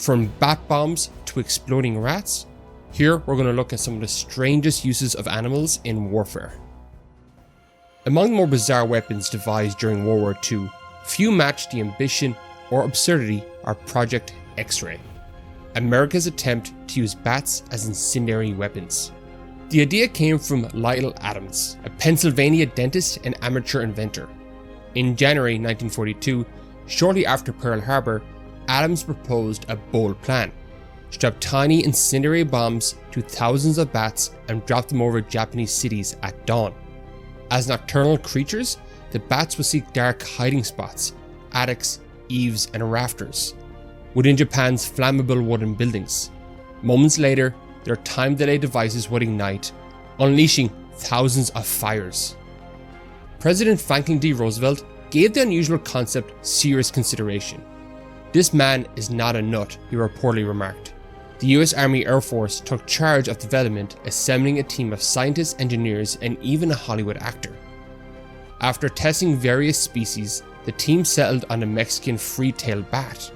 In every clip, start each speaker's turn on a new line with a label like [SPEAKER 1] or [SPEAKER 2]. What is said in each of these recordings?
[SPEAKER 1] From bat bombs to exploding rats, here we're going to look at some of the strangest uses of animals in warfare. Among the more bizarre weapons devised during World War II, few match the ambition or absurdity of Project X-Ray, America's attempt to use bats as incendiary weapons. The idea came from Lytle Adams, a Pennsylvania dentist and amateur inventor. In January 1942, shortly after Pearl Harbor, Adams proposed a bold plan: strap tiny incendiary bombs to thousands of bats and drop them over Japanese cities at dawn. As nocturnal creatures, the bats would seek dark hiding spots, attics, eaves, and rafters within Japan's flammable wooden buildings. Moments later, their time-delayed devices would ignite, unleashing thousands of fires. President Franklin D. Roosevelt gave the unusual concept serious consideration. "This man is not a nut," he reportedly remarked. The US Army Air Force took charge of development, assembling a team of scientists, engineers, and even a Hollywood actor. After testing various species, the team settled on the Mexican free-tailed bat,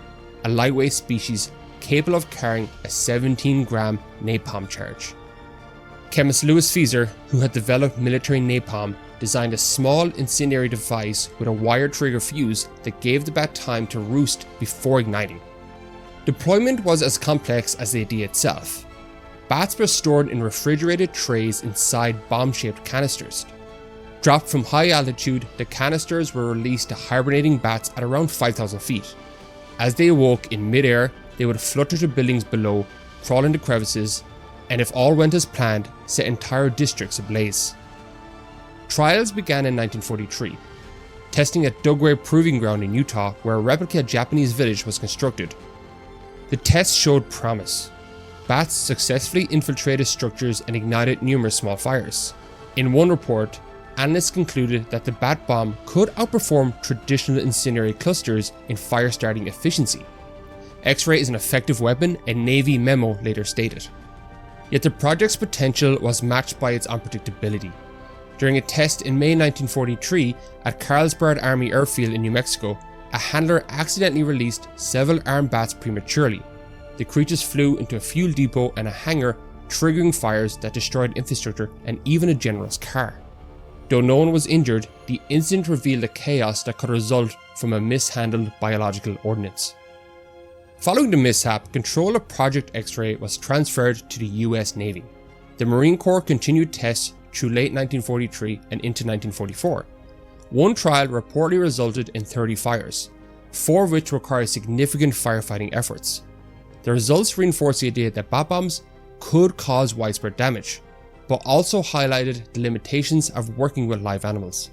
[SPEAKER 1] a lightweight species capable of carrying a 17-gram napalm charge. Chemist Louis Fieser, who had developed military napalm, designed a small incendiary device with a wire trigger fuse that gave the bat time to roost before igniting. Deployment was as complex as the idea itself. Bats were stored in refrigerated trays inside bomb-shaped canisters. Dropped from high altitude, the canisters were released to hibernating bats at around 5,000 feet. As they awoke in mid-air, they would flutter to buildings below, crawl into crevices, and if all went as planned, set entire districts ablaze. Trials began in 1943, testing at Dugway Proving Ground in Utah, where a replica Japanese village was constructed. The tests showed promise. Bats successfully infiltrated structures and ignited numerous small fires. In one report, analysts concluded that the bat bomb could outperform traditional incendiary clusters in fire-starting efficiency. X-ray is an effective weapon, a Navy memo later stated. Yet the project's potential was matched by its unpredictability. During a test in May 1943 at Carlsbad Army Airfield in New Mexico, a handler accidentally released several armed bats prematurely. The creatures flew into a fuel depot and a hangar, triggering fires that destroyed infrastructure and even a general's car. Though no one was injured, the incident revealed the chaos that could result from a mishandled biological ordnance. Following the mishap, control of Project X-Ray was transferred to the US Navy. The Marine Corps continued tests through late 1943 and into 1944. One trial reportedly resulted in 30 fires, 4 of which required significant firefighting efforts. The results reinforced the idea that bat bombs could cause widespread damage, but also highlighted the limitations of working with live animals.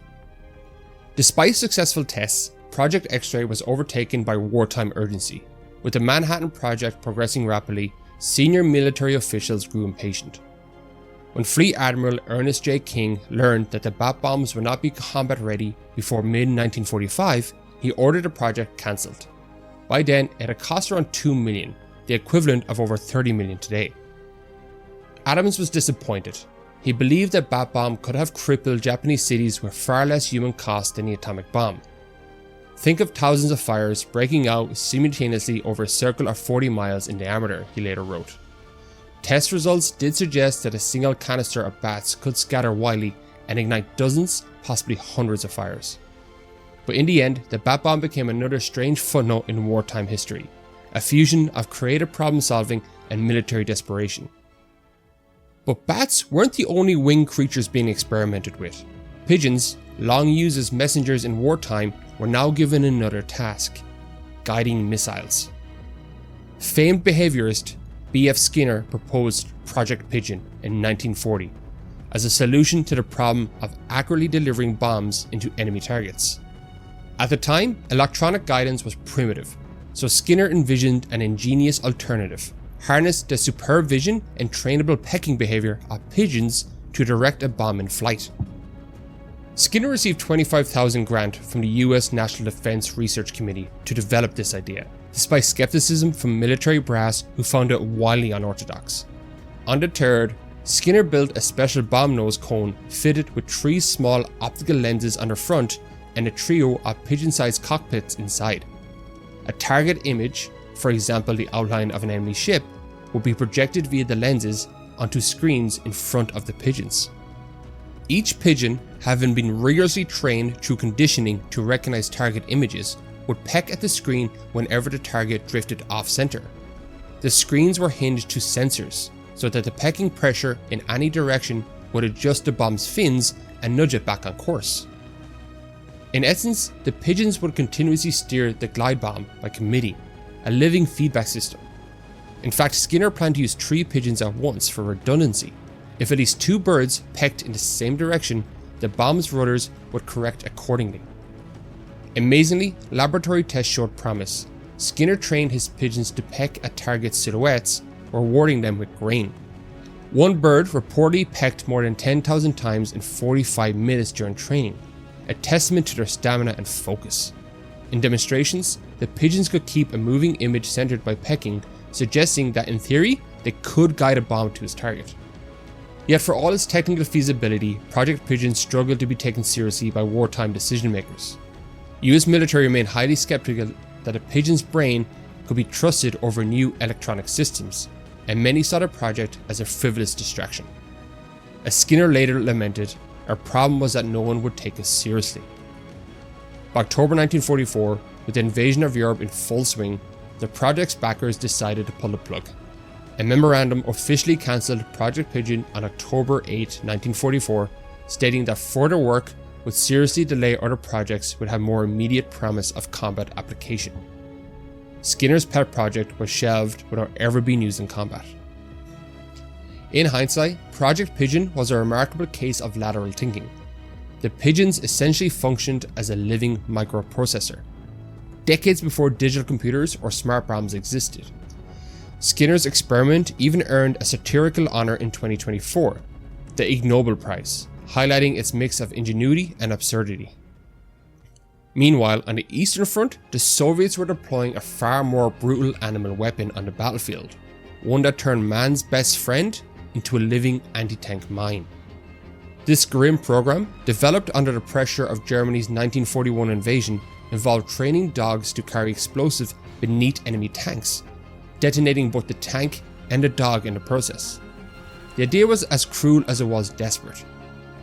[SPEAKER 1] Despite successful tests, Project X-Ray was overtaken by wartime urgency. With the Manhattan Project progressing rapidly, senior military officials grew impatient. When Fleet Admiral Ernest J. King learned that the bat bombs would not be combat ready before mid-1945, he ordered the project cancelled. By then, it had cost around $2 million, the equivalent of over $30 million today. Adams was disappointed. He believed that bat bomb could have crippled Japanese cities with far less human cost than the atomic bomb. Think of thousands of fires breaking out simultaneously over a circle of 40 miles in diameter, he later wrote. Test results did suggest that a single canister of bats could scatter wildly and ignite dozens, possibly hundreds of fires. But in the end, the bat bomb became another strange footnote in wartime history, a fusion of creative problem solving and military desperation. But bats weren't the only winged creatures being experimented with. Pigeons, long used as messengers in wartime, were now given another task: guiding missiles. Famed behaviorist B.F. Skinner proposed Project Pigeon in 1940 as a solution to the problem of accurately delivering bombs into enemy targets. At the time, electronic guidance was primitive, so Skinner envisioned an ingenious alternative: harness the superb vision and trainable pecking behavior of pigeons to direct a bomb in flight. Skinner received $25,000 grant from the US National Defense Research Committee to develop this idea, despite skepticism from military brass who found it wildly unorthodox. Undeterred, Skinner built a special bomb nose cone fitted with 3 small optical lenses on the front and a trio of pigeon-sized cockpits inside. A target image, for example the outline of an enemy ship, would be projected via the lenses onto screens in front of the pigeons. Each pigeon, having been rigorously trained through conditioning to recognize target images, would peck at the screen whenever the target drifted off-center. The screens were hinged to sensors, so that the pecking pressure in any direction would adjust the bomb's fins and nudge it back on course. In essence, the pigeons would continuously steer the glide bomb by committee, a living feedback system. In fact, Skinner planned to use 3 pigeons at once for redundancy. If at least 2 birds pecked in the same direction, the bomb's rudders would correct accordingly. Amazingly, laboratory tests showed promise. Skinner trained his pigeons to peck at target silhouettes, rewarding them with grain. One bird reportedly pecked more than 10,000 times in 45 minutes during training, a testament to their stamina and focus. In demonstrations, the pigeons could keep a moving image centered by pecking, suggesting that in theory, they could guide a bomb to its target. Yet for all its technical feasibility, Project Pigeon struggled to be taken seriously by wartime decision makers. US military remained highly skeptical that a pigeon's brain could be trusted over new electronic systems, and many saw the project as a frivolous distraction. As Skinner later lamented, our problem was that no one would take us seriously. By October 1944, with the invasion of Europe in full swing, the project's backers decided to pull the plug. A memorandum officially cancelled Project Pigeon on October 8, 1944, stating that further work would seriously delay other projects would have more immediate promise of combat application. Skinner's pet project was shelved without ever being used in combat. In hindsight, Project Pigeon was a remarkable case of lateral thinking. The pigeons essentially functioned as a living microprocessor, decades before digital computers or smart bombs existed. Skinner's experiment even earned a satirical honour in 2024, the Ig Nobel Prize, highlighting its mix of ingenuity and absurdity. Meanwhile, on the Eastern Front, the Soviets were deploying a far more brutal animal weapon on the battlefield, one that turned man's best friend into a living anti-tank mine. This grim program, developed under the pressure of Germany's 1941 invasion, involved training dogs to carry explosives beneath enemy tanks, detonating both the tank and the dog in the process. The idea was as cruel as it was desperate,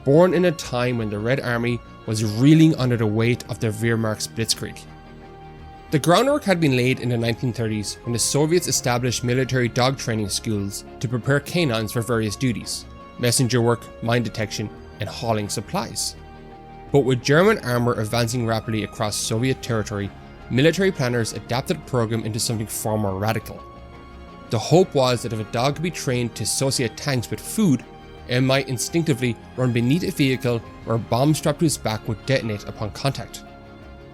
[SPEAKER 1] born in a time when the Red Army was reeling under the weight of the Wehrmacht blitzkrieg. The groundwork had been laid in the 1930s when the Soviets established military dog training schools to prepare canines for various duties: messenger work, mine detection, and hauling supplies. But with German armour advancing rapidly across Soviet territory, military planners adapted the program into something far more radical. The hope was that if a dog could be trained to associate tanks with food, it might instinctively run beneath a vehicle where a bomb strapped to its back would detonate upon contact.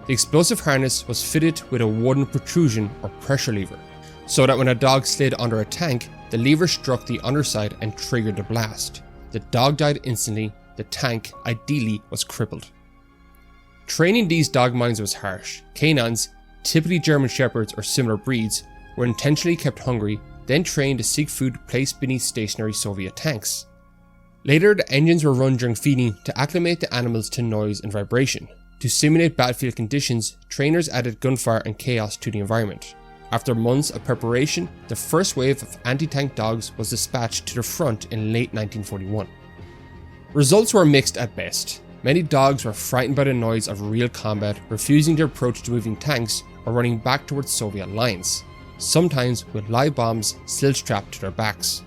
[SPEAKER 1] The explosive harness was fitted with a wooden protrusion or pressure lever, so that when a dog slid under a tank, the lever struck the underside and triggered the blast. The dog died instantly, the tank ideally was crippled. Training these dog minds was harsh. Canines, typically German Shepherds or similar breeds, were intentionally kept hungry, then trained to seek food placed beneath stationary Soviet tanks. Later, the engines were run during feeding to acclimate the animals to noise and vibration. To simulate battlefield conditions, trainers added gunfire and chaos to the environment. After months of preparation, the first wave of anti-tank dogs was dispatched to the front in late 1941. Results were mixed at best. Many dogs were frightened by the noise of real combat, refusing to approach the moving tanks or running back towards Soviet lines, sometimes with live bombs still strapped to their backs.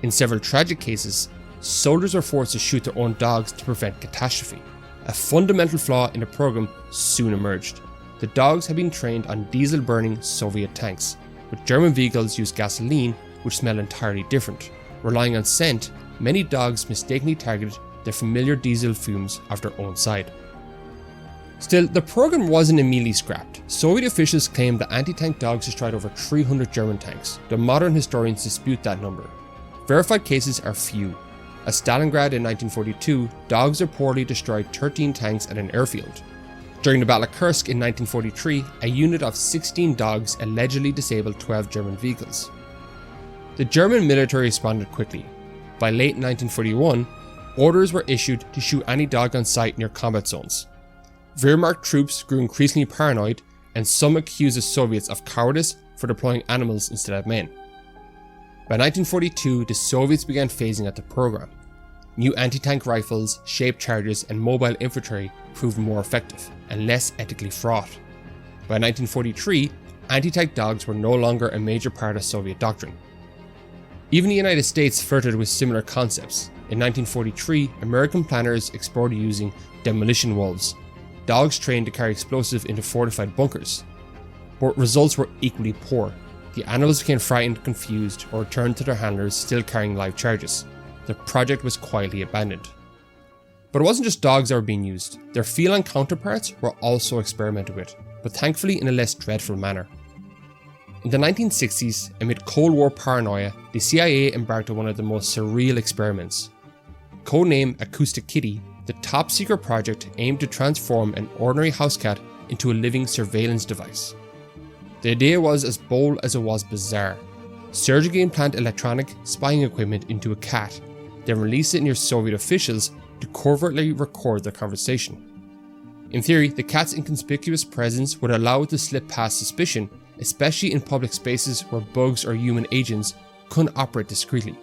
[SPEAKER 1] In several tragic cases, soldiers were forced to shoot their own dogs to prevent catastrophe. A fundamental flaw in the program soon emerged. The dogs had been trained on diesel-burning Soviet tanks, but German vehicles used gasoline, which smelled entirely different. Relying on scent, many dogs mistakenly targeted the familiar diesel fumes of their own side. Still, the program wasn't immediately scrapped. Soviet officials claimed that anti-tank dogs destroyed over 300 German tanks, though modern historians dispute that number. Verified cases are few. At Stalingrad in 1942, dogs reportedly destroyed 13 tanks at an airfield. During the Battle of Kursk in 1943, a unit of 16 dogs allegedly disabled 12 German vehicles. The German military responded quickly. By late 1941, orders were issued to shoot any dog on sight near combat zones. Wehrmacht troops grew increasingly paranoid and some accused the Soviets of cowardice for deploying animals instead of men. By 1942, the Soviets began phasing out the program. New anti-tank rifles, shaped charges, and mobile infantry proved more effective and less ethically fraught. By 1943, anti-tank dogs were no longer a major part of Soviet doctrine. Even the United States flirted with similar concepts. In 1943, American planners explored using demolition wolves, dogs trained to carry explosives into fortified bunkers. But results were equally poor. The animals became frightened, confused, or returned to their handlers still carrying live charges. The project was quietly abandoned. But it wasn't just dogs that were being used. Their feline counterparts were also experimented with, but thankfully in a less dreadful manner. In the 1960s, amid Cold War paranoia, the CIA embarked on one of the most surreal experiments. Codenamed Acoustic Kitty, the top secret project aimed to transform an ordinary house cat into a living surveillance device. The idea was as bold as it was bizarre. Surgically implant electronic spying equipment into a cat, then release it near Soviet officials to covertly record their conversation. In theory, the cat's inconspicuous presence would allow it to slip past suspicion, especially in public spaces where bugs or human agents couldn't operate discreetly.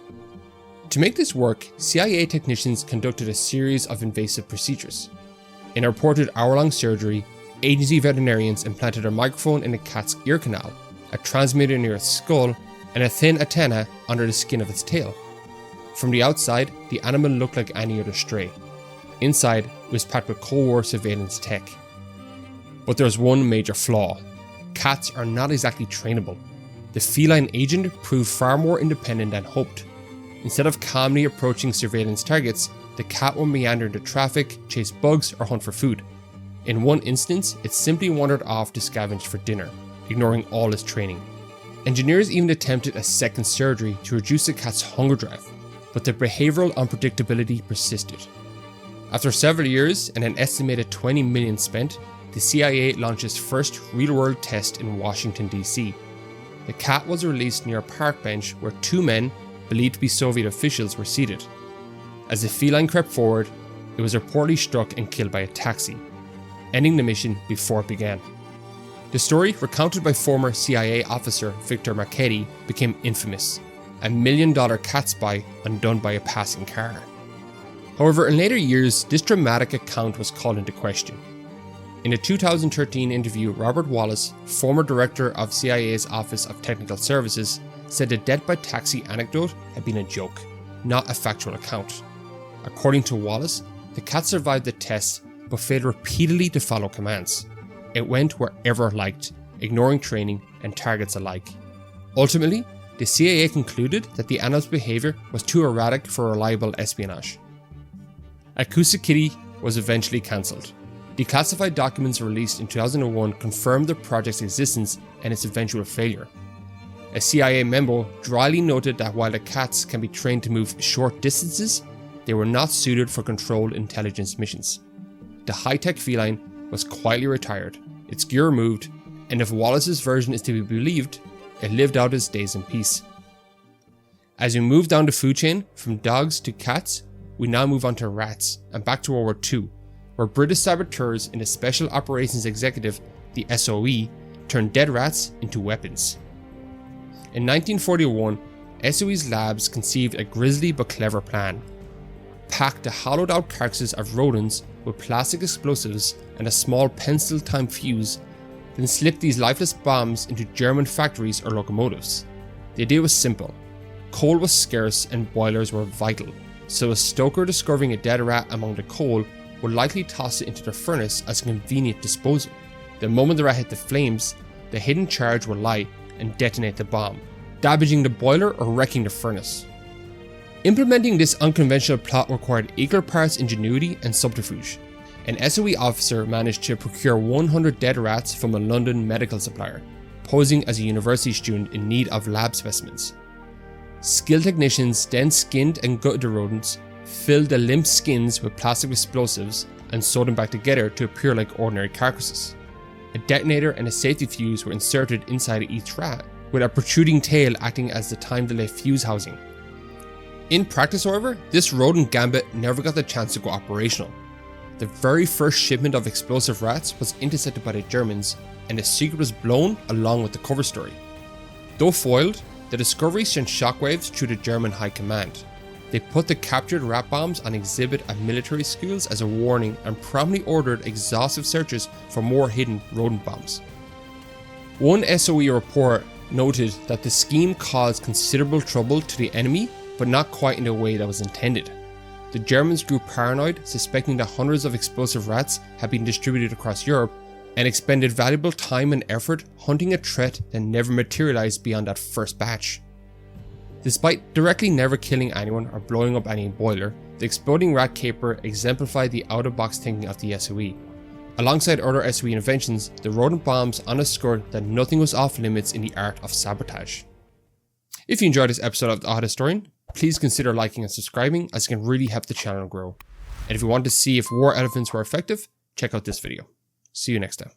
[SPEAKER 1] To make this work, CIA technicians conducted a series of invasive procedures. In a reported hour-long surgery, agency veterinarians implanted a microphone in a cat's ear canal, a transmitter near its skull, and a thin antenna under the skin of its tail. From the outside, the animal looked like any other stray. Inside, it was packed with Cold War surveillance tech. But there's one major flaw. Cats are not exactly trainable. The feline agent proved far more independent than hoped. Instead of calmly approaching surveillance targets, the cat would meander into traffic, chase bugs, or hunt for food. In one instance, it simply wandered off to scavenge for dinner, ignoring all its training. Engineers even attempted a second surgery to reduce the cat's hunger drive, but the behavioral unpredictability persisted. After several years and an estimated $20 million spent, the CIA launched its first real-world test in Washington, D.C. The cat was released near a park bench where two men, believed to be Soviet officials, were seated. As the feline crept forward, it was reportedly struck and killed by a taxi, ending the mission before it began. The story, recounted by former CIA officer Victor Marchetti, became infamous. $1 million cat spy undone by a passing car. However, in later years, this dramatic account was called into question. In a 2013 interview, Robert Wallace, former director of CIA's Office of Technical Services, said the death by taxi anecdote had been a joke, not a factual account. According to Wallace, the cat survived the test but failed repeatedly to follow commands. It went wherever it liked, ignoring training and targets alike. Ultimately, the CIA concluded that the animal's behavior was too erratic for reliable espionage. Acoustic Kitty was eventually cancelled. Declassified documents released in 2001 confirmed the project's existence and its eventual failure. A CIA memo dryly noted that while the cats can be trained to move short distances, they were not suited for controlled intelligence missions. The high-tech feline was quietly retired, its gear removed, and if Wallace's version is to be believed, it lived out its days in peace. As we move down the food chain from dogs to cats, we now move on to rats and back to World War II, where British saboteurs in the Special Operations Executive, the SOE, turned dead rats into weapons. In 1941, SOE's labs conceived a grisly but clever plan. Pack the hollowed out carcasses of rodents with plastic explosives and a small pencil-timed fuse, then slip these lifeless bombs into German factories or locomotives. The idea was simple. Coal was scarce and boilers were vital, so a stoker discovering a dead rat among the coal would likely toss it into the furnace as a convenient disposal. The moment the rat hit the flames, the hidden charge would lie and detonate the bomb, damaging the boiler or wrecking the furnace. Implementing this unconventional plot required equal parts ingenuity and subterfuge. An SOE officer managed to procure 100 dead rats from a London medical supplier, posing as a university student in need of lab specimens. Skilled technicians then skinned and gutted the rodents, filled the limp skins with plastic explosives, and sewed them back together to appear like ordinary carcasses. A detonator and a safety fuse were inserted inside each rat, with a protruding tail acting as the time delay fuse housing. In practice, however, this rodent gambit never got the chance to go operational. The very first shipment of explosive rats was intercepted by the Germans, and the secret was blown along with the cover story. Though foiled, the discovery sent shockwaves through the German high command. They put the captured rat bombs on exhibit at military schools as a warning and promptly ordered exhaustive searches for more hidden rodent bombs. One SOE report noted that the scheme caused considerable trouble to the enemy, but not quite in the way that was intended. The Germans grew paranoid, suspecting that hundreds of explosive rats had been distributed across Europe, and expended valuable time and effort hunting a threat that never materialized beyond that first batch. Despite directly never killing anyone or blowing up any boiler, the exploding rat caper exemplified the out-of-box thinking of the SOE. Alongside other SOE inventions, the rodent bombs underscored that nothing was off limits in the art of sabotage. If you enjoyed this episode of The Odd Historian, please consider liking and subscribing, as it can really help the channel grow. And if you want to see if war elephants were effective, check out this video. See you next time.